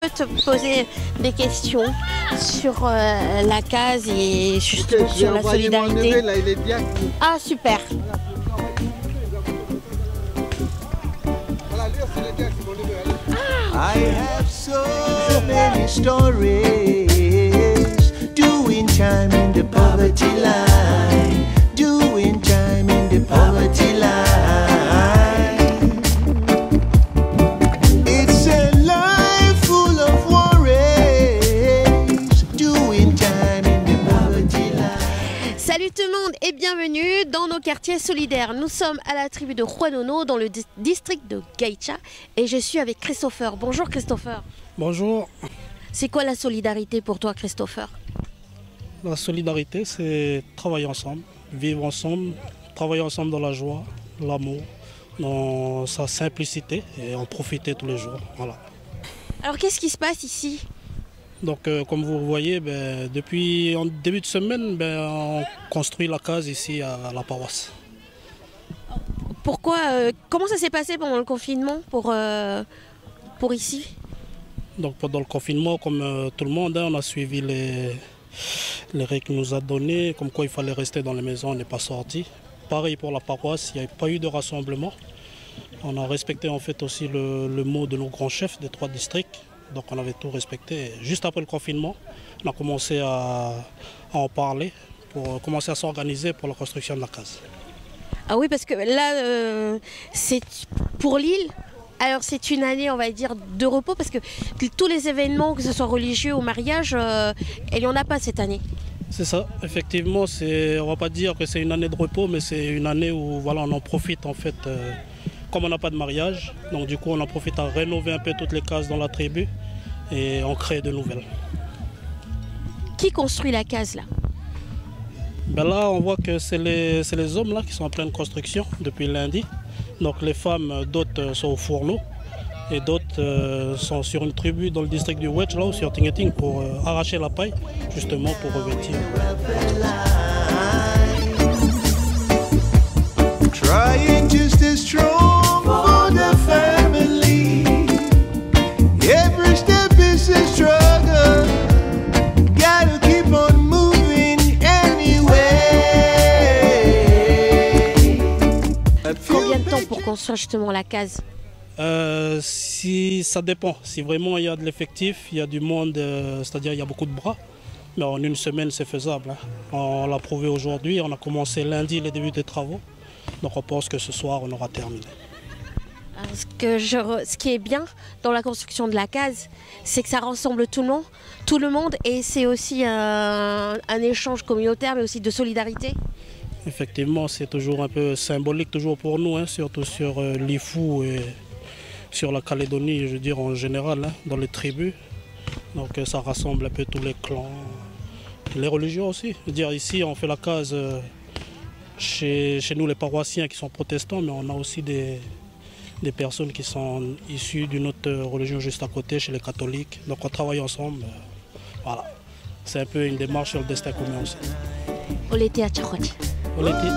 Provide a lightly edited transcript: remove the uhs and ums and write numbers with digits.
Je peux te poser des questions sur la case et justement sur la solidarité. Là, il est bien. Ah super. I have so many stories, doing time in the poverty line, doing time in the poverty line. It's a life full of worries, doing time in the poverty line. Salut tout le monde et bienvenue dans nos quartiers solidaires. Nous sommes à la tribu de Juanono dans le district de Gaïcha et je suis avec Christopher. Bonjour Christopher. Bonjour. C'est quoi la solidarité pour toi Christopher? La solidarité, c'est travailler ensemble, vivre ensemble, travailler ensemble dans la joie, l'amour, dans sa simplicité et en profiter tous les jours. Voilà. Alors qu'est-ce qui se passe ici? Donc comme vous voyez, depuis en début de semaine, on construit la case ici à la paroisse. Pourquoi comment ça s'est passé pendant le confinement pour ici? Donc pendant le confinement, comme tout le monde, on a suivi les règles qu'il nous a données, comme quoi il fallait rester dans les maisons, on n'est pas sorti. Pareil pour la paroisse, il n'y avait pas eu de rassemblement. On a respecté en fait aussi le mot de nos grands chefs des 3 districts. Donc on avait tout respecté. Juste après le confinement, on a commencé à en parler pour commencer à s'organiser pour la construction de la case. Ah oui, parce que là, c'est pour l'île. Alors c'est une année, on va dire, de repos parce que tous les événements, que ce soit religieux ou mariage, il n'y en a pas cette année. C'est ça, effectivement, on ne va pas dire que c'est une année de repos, mais c'est une année où voilà, on en profite en fait, comme on n'a pas de mariage, donc du coup on en profite à rénover un peu toutes les cases dans la tribu et en créer de nouvelles. Qui construit la case là? Là on voit que c'est les hommes là qui sont en pleine construction depuis lundi. Donc les femmes, d'autres sont au fourneau et d'autres sont sur une tribu dans le district du Wedge, là, ou sur Tingeting, pour arracher la paille, justement pour revêtir. Trying to stay strong for the family. Every step is a struggle. Gotta keep on moving anyway. Combien de temps pour construire justement la case? Si ça dépend. Si vraiment il y a de l'effectif, il y a du monde, c'est-à-dire il y a beaucoup de bras, mais en une semaine c'est faisable. On l'a prouvé aujourd'hui, on a commencé lundi les débuts des travaux, donc on pense que ce soir on aura terminé. Ce qui est bien dans la construction de la case, c'est que ça rassemble tout le monde et c'est aussi un échange communautaire mais aussi de solidarité. Effectivement, c'est toujours un peu symbolique toujours pour nous, surtout sur l'Ifou et sur la Calédonie, je veux dire en général, dans les tribus. Donc ça rassemble un peu tous les clans, les religions aussi. Je veux dire, ici on fait la case chez nous les paroissiens qui sont protestants, mais on a aussi des personnes qui sont issues d'une autre religion juste à côté, chez les catholiques. Donc on travaille ensemble. Voilà. C'est un peu une démarche sur le destin commun aussi. On était à Tchakhouati. On était